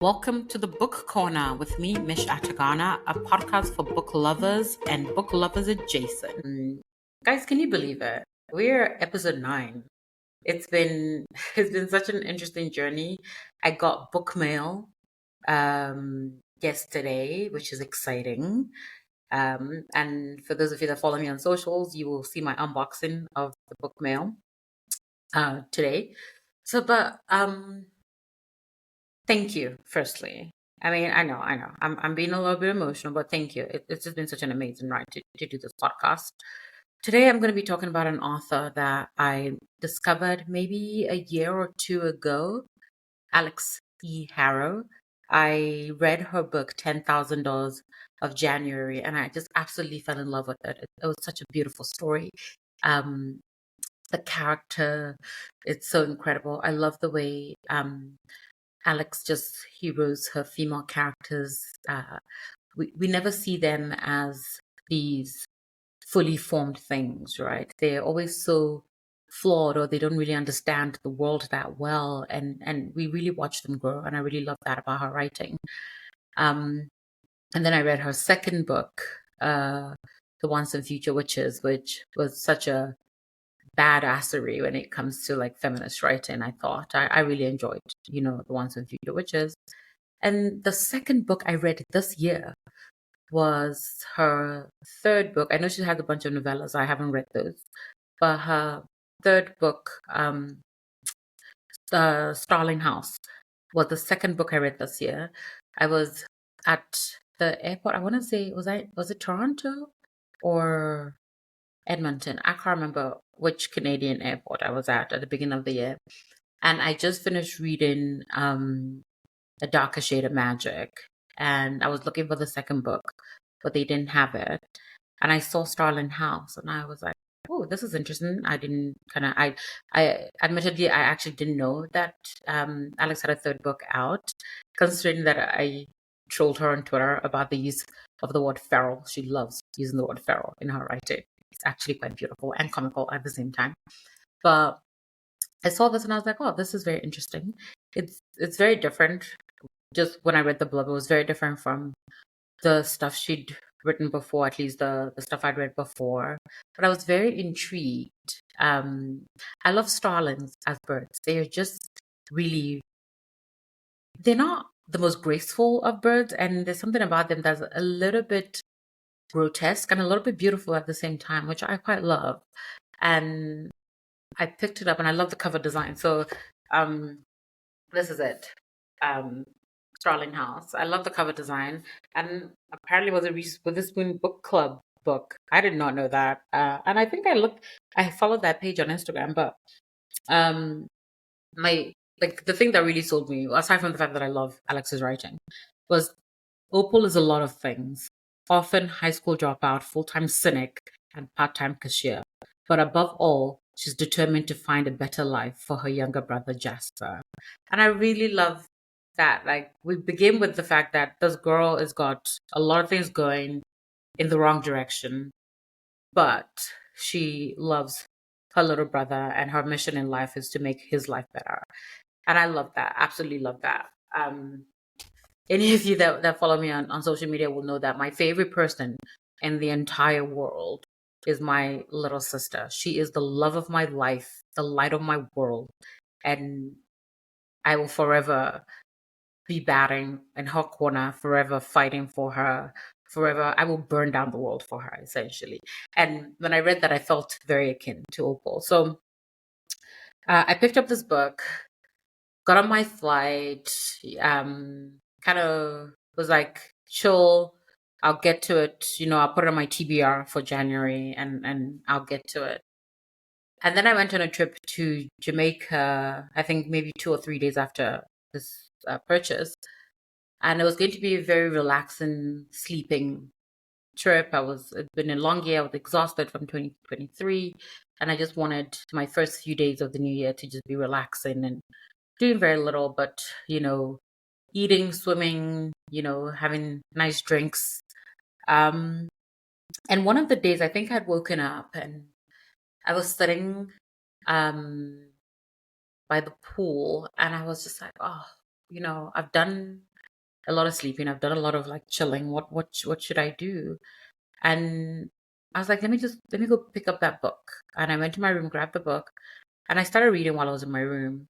Welcome to the Book Corner with me, Mish Atagana, a podcast for book lovers and book lovers adjacent. Guys, can you believe it? We're episode 9. It's been it's been such an interesting journey. I got book mail yesterday, which is exciting. And for those of you that follow me on socials, you will see my unboxing of the book mail today. But thank you, firstly. I mean, I know. I'm being a little bit emotional, but thank you. It's just been such an amazing ride to do this podcast. Today, I'm going to be talking about an author that I discovered maybe a year or two ago, Alix E. Harrow. I read her book, $10,000 of January, and I just absolutely fell in love with it. It was such a beautiful story. Um, the character, it's so incredible. I love the way Alix just heroes her female characters. We never see them as these fully formed things, right? They're always so flawed, or they don't really understand the world that well, and we really watch them grow, and I really love that about her writing. Um, and then I read her second book, The Once and Future Witches, which was such a badassery when it comes to like feminist writing. I thought I really enjoyed, The Once and Future Witches. And the second book I read this year was her third book. I know she has a bunch of novellas. I haven't read those, but her third book, Starling House, was the second book I read this year. I was at the airport. I want to say was it Toronto or Edmonton? I can't remember which Canadian airport I was at the beginning of the year, and I just finished reading A Darker Shade of Magic, and I was looking for the second book, but they didn't have it. And I saw Starling House, and I was like, "Oh, this is interesting." I didn't kind of, I admittedly, I actually didn't know that Alix had a third book out, considering that I trolled her on Twitter about the use of the word feral. She loves using the word feral in her writing. It's actually quite beautiful and comical at the same time. But I saw this and I was like, "Oh, this is very interesting." It's very different. Just when I read the blurb, it was very different from the stuff she'd written before, at least the stuff I'd read before. But I was very intrigued. I love starlings as birds. They are just really, they're not the most graceful of birds, and there's something about them that's a little bit grotesque and a little bit beautiful at the same time, which I quite love. And I picked it up and I love the cover design. So um, this is it. Um, Starling House. I love the cover design, and apparently was a Witherspoon Book Club book. I did not know that, and I think I followed that page on Instagram. But um, my like the thing that really sold me, aside from the fact that I love Alex's writing, was Opal is a lot of things. Often high school dropout, full-time cynic, and part-time cashier. But above all, she's determined to find a better life for her younger brother Jasper. And I really love that. Like, we begin with the fact that this girl has got a lot of things going in the wrong direction, but she loves her little brother, and her mission in life is to make his life better. And I love that. Absolutely love that. Any of you that follow me on social media will know that my favorite person in the entire world is my little sister. She is the love of my life, the light of my world. And I will forever be batting in her corner, forever fighting for her, forever. I will burn down the world for her, essentially. And when I read that, I felt very akin to Opal. So I picked up this book, got on my flight, kind of was like, chill. I'll get to it. I'll put it on my TBR for January, and I'll get to it. And then I went on a trip to Jamaica, I think maybe 2 or 3 days after this purchase. And it was going to be a very relaxing, sleeping trip. It'd been a long year. I was exhausted from 2023. And I just wanted my first few days of the new year to just be relaxing and doing very little, but, eating, swimming, having nice drinks. And one of the days I think I'd woken up and I was sitting by the pool, and I was just like, oh, I've done a lot of sleeping. I've done a lot of like chilling. What should I do? And I was like, let me go pick up that book. And I went to my room, grabbed the book, and I started reading while I was in my room.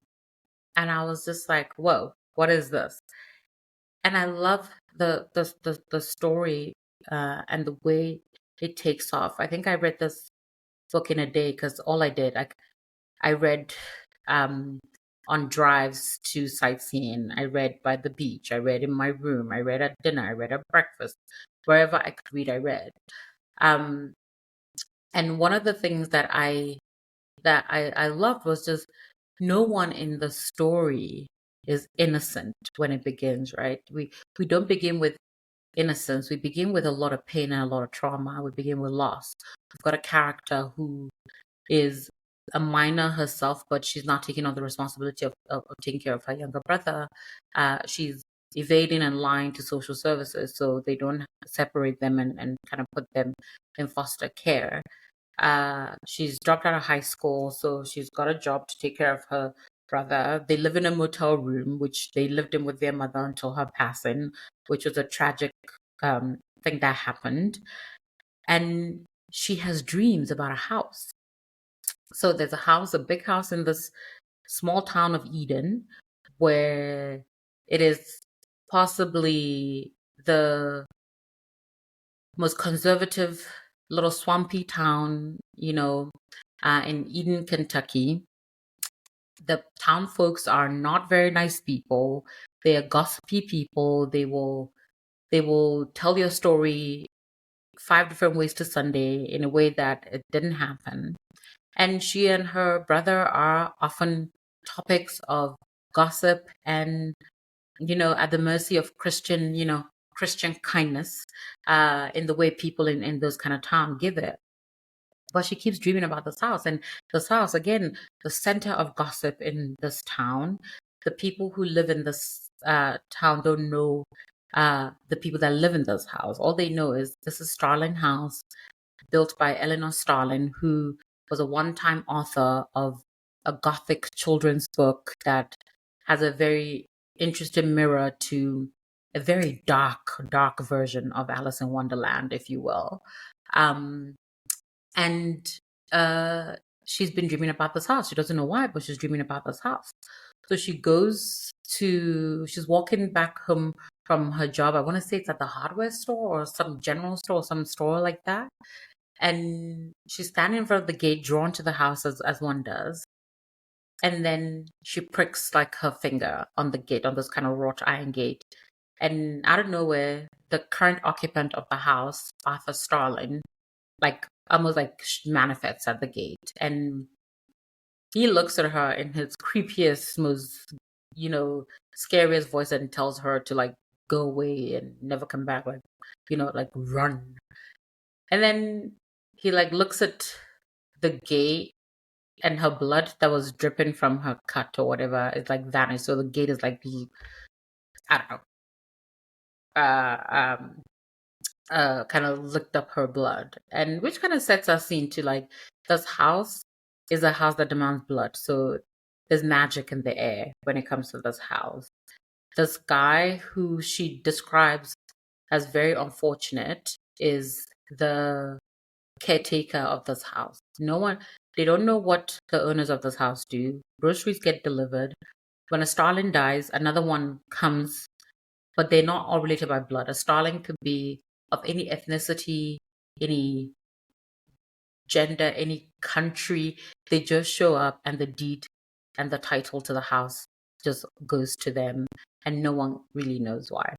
And I was just like, whoa, what is this? And I love the story and the way it takes off. I think I read this book in a day because all I did, I read um, on drives to sightseeing. I read by the beach. I read in my room. I read at dinner. I read at breakfast. Wherever I could read, I read. Um, and one of the things that I loved was just no one in the story is innocent when it begins, right? We don't begin with innocence. We begin with a lot of pain and a lot of trauma. We begin with loss. We've got a character who is a minor herself, but she's not taking on the responsibility of taking care of her younger brother. She's evading and lying to social services so they don't separate them and kind of put them in foster care. She's dropped out of high school, so she's got a job to take care of her brother. They live in a motel room, which they lived in with their mother until her passing, which was a tragic thing that happened. And she has dreams about a house. So there's a house, a big house in this small town of Eden, where it is possibly the most conservative little swampy town, in Eden, Kentucky. The town folks are not very nice people. They are gossipy people. They will tell your story five different ways to Sunday in a way that it didn't happen. And she and her brother are often topics of gossip and, at the mercy of Christian kindness, in the way people in those kind of town give it. But she keeps dreaming about this house. And this house, again, the center of gossip in this town. The people who live in this town don't know the people that live in this house. All they know is this is Starling House, built by Eleanor Starling, who was a one-time author of a Gothic children's book that has a very interesting mirror to a very dark, dark version of Alice in Wonderland, if you will. Um, and uh, she's been dreaming about this house. She doesn't know why, but she's dreaming about this house. So she's walking back home from her job. I want to say it's at the hardware store or some general store or some store like that. And she's standing in front of the gate, drawn to the house as one does. And then she pricks like her finger on the gate, on this kind of wrought iron gate. And out of nowhere, the current occupant of the house, Arthur Starling, like almost like manifests at the gate. And he looks at her in his creepiest, most, scariest voice and tells her to like go away and never come back, like run. And then he like looks at the gate and her blood that was dripping from her cut or whatever is like vanished. So the gate is like, I don't know, kind of licked up her blood. And which kind of sets us scene to like, this house is a house that demands blood. So there's magic in the air when it comes to this house. This guy who she describes as very unfortunate is the caretaker of this house. They don't know what the owners of this house do. Groceries get delivered. When a Starling dies, another one comes, but they're not all related by blood. A Starling could be of any ethnicity, any gender, any country. They just show up and the deed and the title to the house just goes to them and no one really knows why.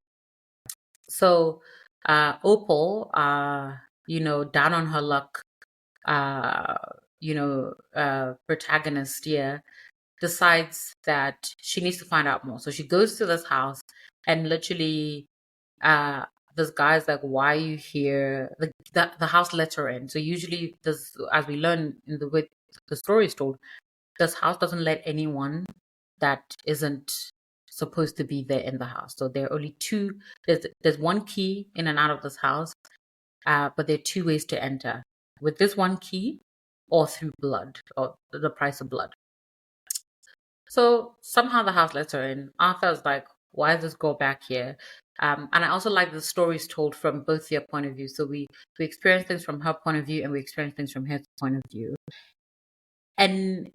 So Opal, down on her luck, uh, protagonist here decides that she needs to find out more. So she goes to this house and literally, this guy's like, "Why are you here?" The house lets her in. So usually, this, as we learn in the way the story is told, this house doesn't let anyone that isn't supposed to be there in the house. So there are only two. There's one key in and out of this house, but there are two ways to enter: with this one key, or through blood, or the price of blood. So somehow the house lets her in. Arthur's like, why is this girl back here? And I also like the stories told from both their point of view. So we experience things from her point of view, and we experience things from his point of view. And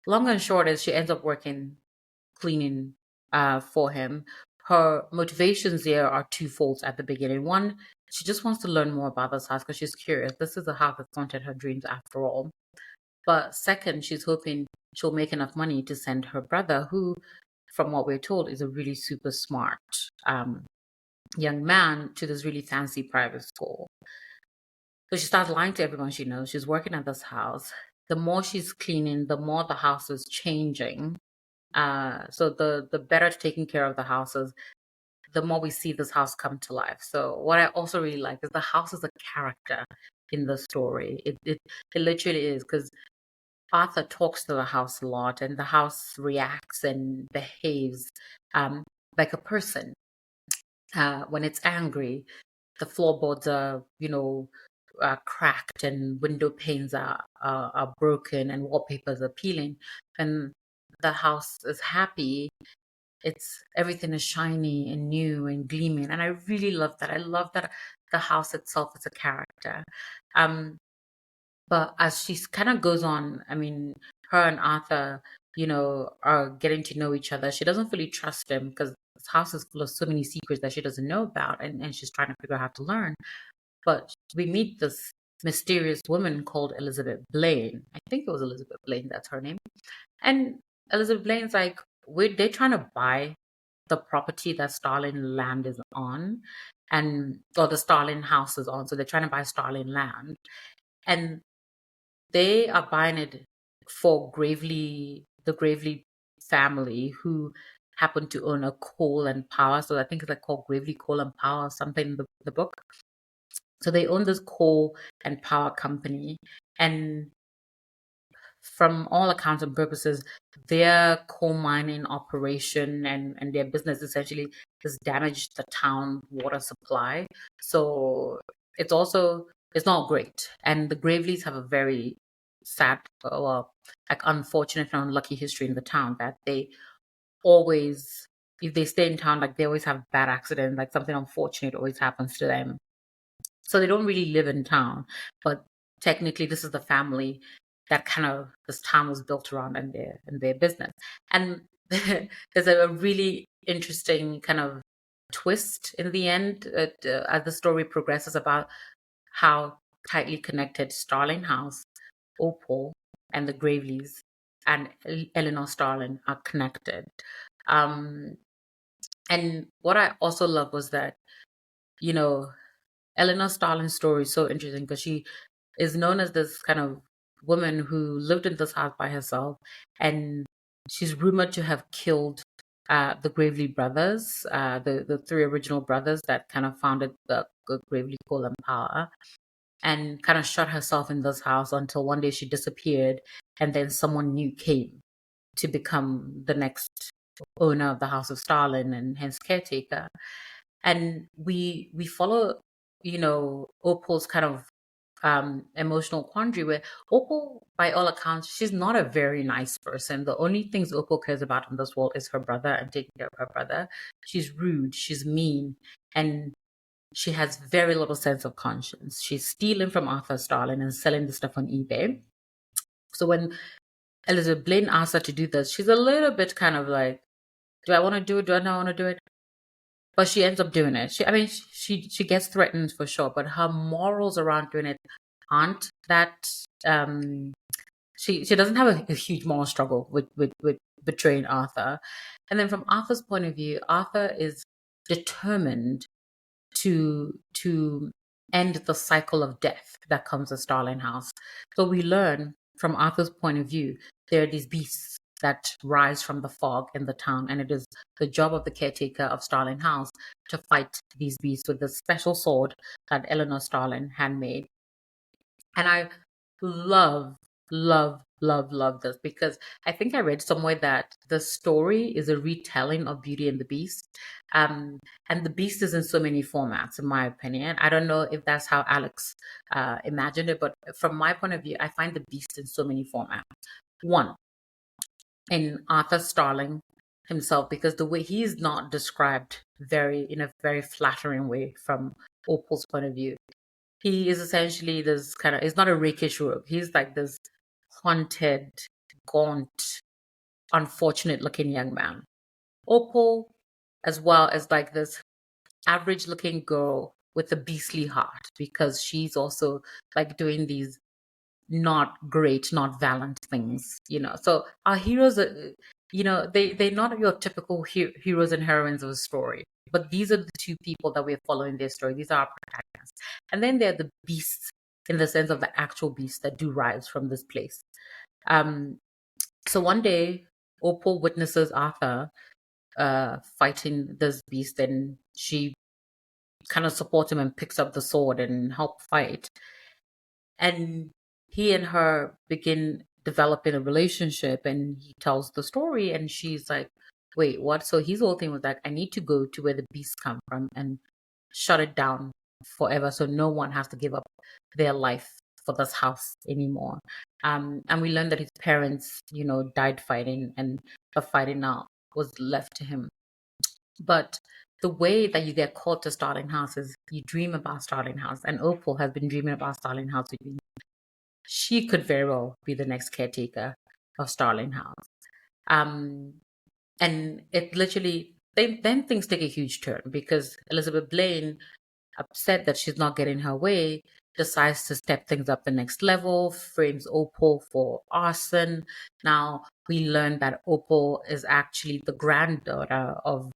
long and short is she ends up working cleaning for him. Her motivations there are twofold at the beginning. One, she just wants to learn more about this house because she's curious. This is a house that's haunted her dreams after all. But second, she's hoping she'll make enough money to send her brother, who, from what we're told, is a really super smart young man, to this really fancy private school. So she starts lying to everyone she knows. She's working at this house. The more she's cleaning, the more the house is changing. So the better taking care of the houses, the more we see this house come to life. So what I also really like is the house is a character in the story. It literally is, because Arthur talks to the house a lot, and the house reacts and behaves like a person. When it's angry, the floorboards are, cracked, and window panes are broken, and wallpapers are peeling. And the house is happy. It's everything is shiny and new and gleaming, and I really love that. I love that the house itself is a character. Um, but as she kind of goes on, I mean, her and Arthur, are getting to know each other. She doesn't fully trust him because this house is full of so many secrets that she doesn't know about, and she's trying to figure out how to learn. But we meet this mysterious woman called Elizabeth Blaine. I think it was Elizabeth Blaine, that's her name. And Elizabeth Blaine's like, they're trying to buy the property that Starling land is on, or the Starling house is on. So they're trying to buy Starling land. And they are buying it for the Gravely family, who happen to own a coal and power. So I think it's like called Gravely Coal and Power, something in the book. So they own this coal and power company. And from all accounts and purposes, their coal mining operation and their business essentially has damaged the town water supply. So it's not great. And the Graveleys have a very sad, well, like unfortunate and unlucky history in the town, that they always, if they stay in town, like they always have bad accidents, like something unfortunate always happens to them. So they don't really live in town, but technically this is the family that kind of this town was built around, and their business. And there's a really interesting kind of twist in the end, as the story progresses, about how tightly connected Starling House, Opal, and the Graveleys and Eleanor Starling are connected. Um, and what I also love was that, you know, Eleanor Starling's story is so interesting because she is known as this kind of woman who lived in this house by herself, and she's rumored to have killed the Gravely brothers, the three original brothers that kind of founded the Gravely Coal and Power, and kind of shut herself in this house until one day she disappeared, and then someone new came to become the next owner of the House of Starling, and hence caretaker. And we follow, Opal's kind of emotional quandary, where Opal, by all accounts, she's not a very nice person. The only things Opal cares about in this world is her brother and taking care of her brother. She's rude, she's mean, and she has very little sense of conscience. She's stealing from Arthur Starling and selling the stuff on eBay. So when Elizabeth Blaine asks her to do this, she's a little bit kind of like, do I want to do it? Do I not want to do it? But she ends up doing it. She gets threatened for sure, but her morals around doing it aren't that. She doesn't have a huge moral struggle with betraying Arthur. And then from Arthur's point of view, Arthur is determined to end the cycle of death that comes with Starling House. So we learn from Arthur's point of view, there are these beasts that rise from the fog in the town, and it is the job of the caretaker of Starling House to fight these beasts with the special sword that Eleanor Starling handmade. And I love, love this, because I think I read somewhere that the story is a retelling of Beauty and the Beast. And the Beast is in so many formats, in my opinion. I don't know if that's how Alix imagined it, but from my point of view, I find the Beast in so many formats. One, in Arthur Starling, himself, because the way he's not described very in a very flattering way from Opal's point of view. He is essentially this kind of, he's not a rakish rogue. He's like this haunted, gaunt, unfortunate looking young man. Opal, as well, as like this average looking girl with a beastly heart, because she's also like doing these not great, not valiant things, So our heroes, they're not your typical heroes and heroines of a story, but these are the two people that we're following their story. These are our protagonists. And then they're the beasts in the sense of the actual beasts that do rise from this place. Um, so one day, Opal witnesses Arthur fighting this beast, and she kind of supports him and picks up the sword and help fight. And he and her begin developing a relationship, and he tells the story, and she's like, wait, what? So his whole thing was like, I need to go to where the beasts come from and shut it down forever, so no one has to give up their life for this house anymore. And we learned that his parents, died fighting, and the fighting now was left to him. But the way that you get called to Starling House is you dream about Starling House, and Opal has been dreaming about Starling House. She could very well be the next caretaker of Starling House. And it literally, then things take a huge turn, because Elizabeth Blaine, upset that she's not getting her way, decides to step things up the next level, frames Opal for arson. Now, we learn that Opal is actually the granddaughter of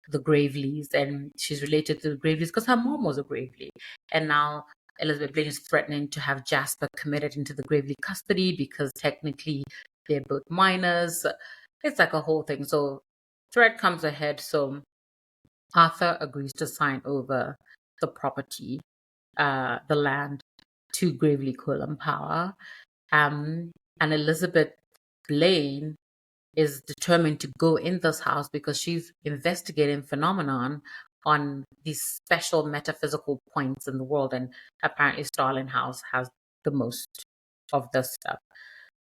the Graveleys, and she's related to the Graveleys because her mom was a Graveley. And now Elizabeth Blaine is threatening to have Jasper committed into the Graveley custody because technically they're both minors. It's like a whole thing. So threat comes ahead. So Arthur agrees to sign over the property, the land, to Gravely Colum Power. And Elizabeth Blaine is determined to go in this house because she's investigating phenomenon on these special metaphysical points in the world, and apparently Starling House has the most of this stuff.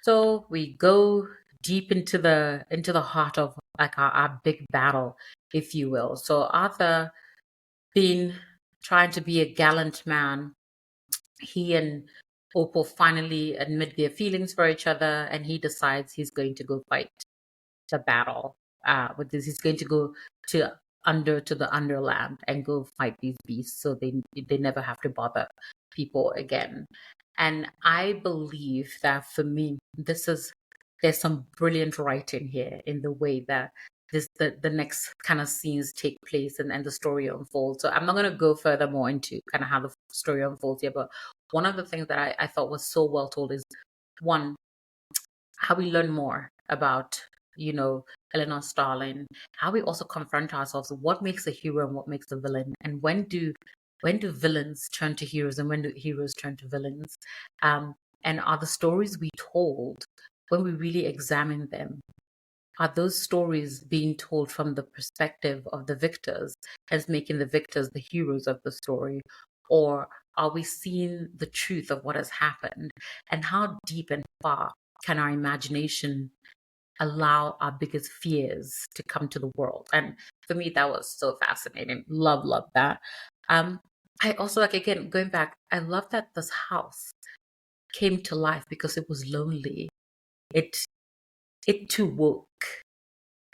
So we go deep into the heart of like our big battle, if you will. So Arthur, being trying to be a gallant man, he and Opal finally admit their feelings for each other, and he decides he's going to go fight the battle with this. He's going to go to the underland and go fight these beasts, so they never have to bother people again. And I believe that for me, there's some brilliant writing here in the way that the next kind of scenes take place, and the story unfolds. So I'm not going to go further more into kind of how the story unfolds here, but one of the things that I thought was so well told is, one, how we learn more about, Eleanor Starling, how we also confront ourselves, what makes a hero and what makes a villain, and when do villains turn to heroes, and when do heroes turn to villains, and are the stories we told, when we really examine them, are those stories being told from the perspective of the victors, as making the victors the heroes of the story? Or are we seeing the truth of what has happened? And how deep and far can our imagination allow our biggest fears to come to the world? And for me, that was so fascinating. Love that. I also, like, again, going back, I love that this house came to life because it was lonely. It too woke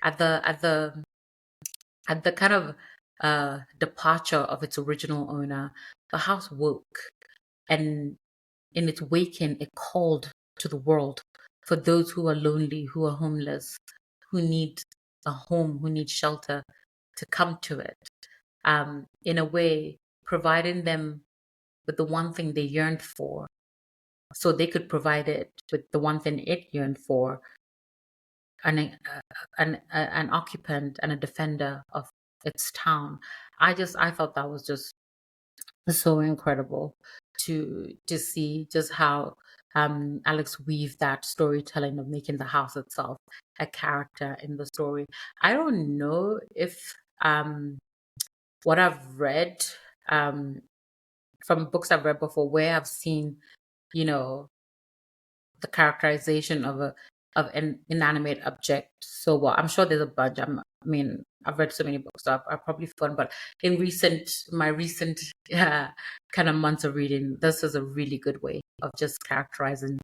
at the kind of departure of its original owner. The house woke, and in its waking, it called to the world for those who are lonely, who are homeless, who need a home, who need shelter, to come to it. In a way, providing them with the one thing they yearned for, so they could provide it with the one thing it yearned for, an occupant and a defender of its town. I thought that was just so incredible to see just how Alix weaved that storytelling of making the house itself a character in the story. I don't know if what I've read um, from books I've read before, where I've seen, the characterization of of an inanimate object so well. I'm sure there's a bunch. I mean, I've read so many books, so I've probably forgotten. But in my recent kind of months of reading, this is a really good way of just characterizing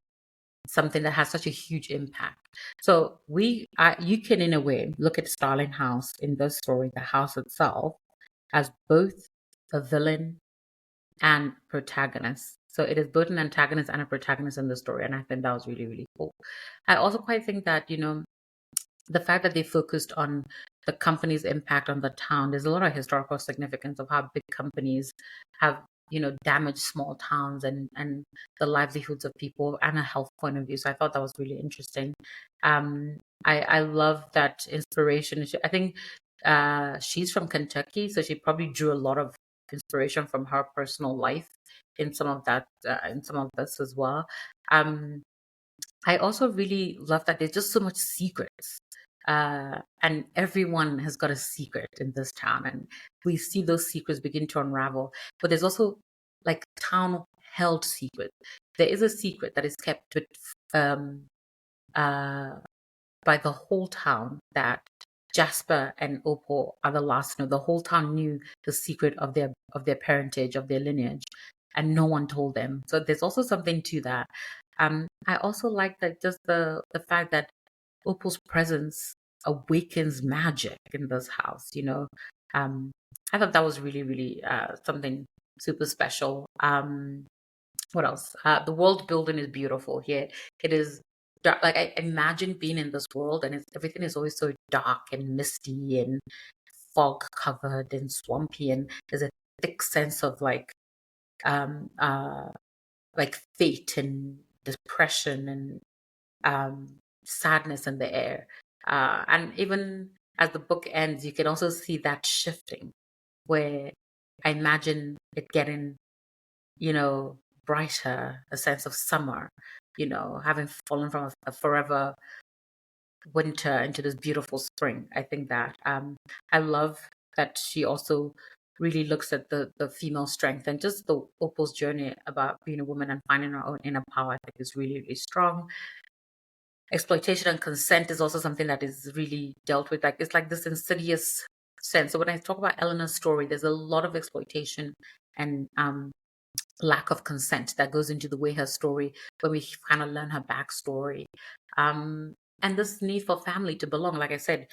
something that has such a huge impact. So you can in a way look at Starling House in this story, the house itself, as both a villain and protagonist. So it is both an antagonist and a protagonist in the story, and I think that was really, really cool. I also quite think that, the fact that they focused on the company's impact on the town, there's a lot of historical significance of how big companies have, damaged small towns and the livelihoods of people and a health point of view. So I thought that was really interesting. I love that inspiration. I think she's from Kentucky, so she probably drew a lot of inspiration from her personal life in some of that, in some of this as well. Um, I also really love that there's just so much secrets. And everyone has got a secret in this town, and we see those secrets begin to unravel. But there's also like town held secret. There is a secret that is kept with, um, uh, by the whole town, that Jasper and Opal are the last to know. The whole town knew the secret of their parentage, of their lineage, and no one told them. So there's also something to that. I also like that, just the fact that Opal's presence awakens magic in this house. I thought that was really, really something super special. What else? The world building is beautiful here. It is dark. Like, I imagine being in this world, and everything is always so dark and misty and fog covered and swampy, and there's a thick sense of um uh fate and depression and sadness in the air. And even as the book ends, you can also see that shifting, where I imagine it getting, you know, brighter, a sense of summer, having fallen from a forever winter into this beautiful spring. I think that I love that she also really looks at the female strength, and just the Opal's journey about being a woman and finding her own inner power. I think is really, really strong. Exploitation and consent is also something that is really dealt with. Like, it's like this insidious sense. So when I talk about Eleanor's story, there's a lot of exploitation and lack of consent that goes into the way her story, when we kind of learn her backstory. Um, and this need for family to belong. Like I said,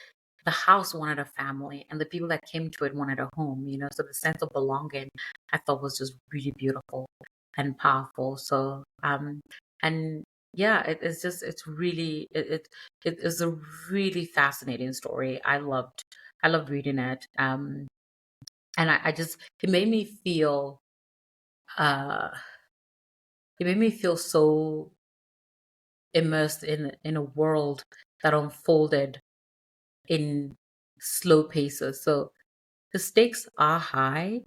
the house wanted a family, and the people that came to it wanted a home, So the sense of belonging, I thought, was just really beautiful and powerful. So, and yeah, it's really, it is a really fascinating story. I loved reading it. And I just, uh, it made me feel so immersed in a world that unfolded in slow paces. So the stakes are high,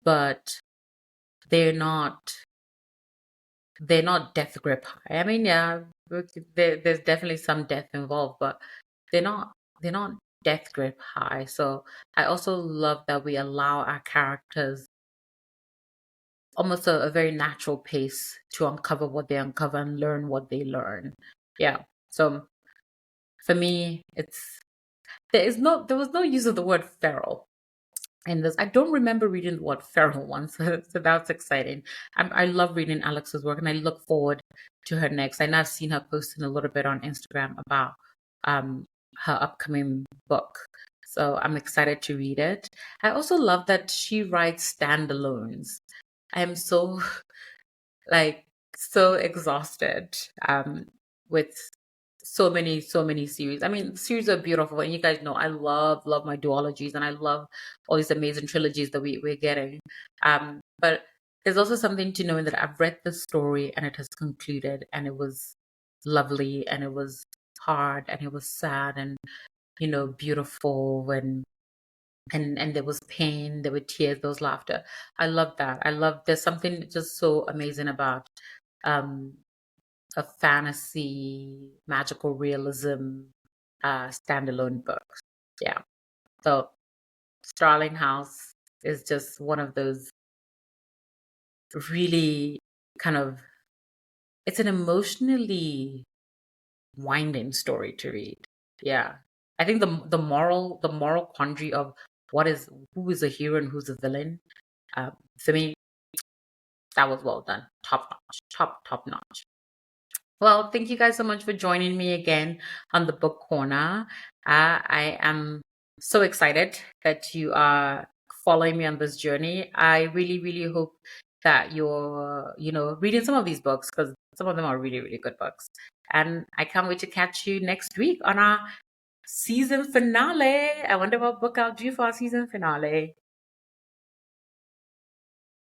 but they're not they're not death grip high. I mean, yeah, there's definitely some death involved, but they're not they're not death grip high. So I also love that we allow our characters almost a very natural pace to uncover what they uncover and learn what they learn. Yeah. So for me, there was no use of the word feral in this. I don't remember reading the word feral once, so that's exciting. I love reading Alix's work, and I look forward to her next. I know I've seen her posting a little bit on Instagram about um her upcoming book. So I'm excited to read it. I also love that she writes standalones. I am so like so exhausted with so many series. I mean, series are beautiful, and you guys know I love my duologies, and I love all these amazing trilogies that we're getting. But there's also something to knowing that I've read the story and it has concluded, and it was lovely, and it was hard, and it was sad, and beautiful, and there was pain, there were tears, there was laughter. I love that. There's something just so amazing about um a fantasy magical realism standalone book. Yeah. So Starling House is just one of those really kind of, it's an emotionally winding story to read. Yeah. I think the moral quandary of who is a hero and who's a villain, for me, that was well done. Top notch. Top notch. Well, thank you guys so much for joining me again on the book corner. I am so excited that you are following me on this journey. I really, really hope that you're, reading some of these books, because some of them are really, really good books. And I can't wait to catch you next week on our season finale. I wonder what book I'll do for our season finale.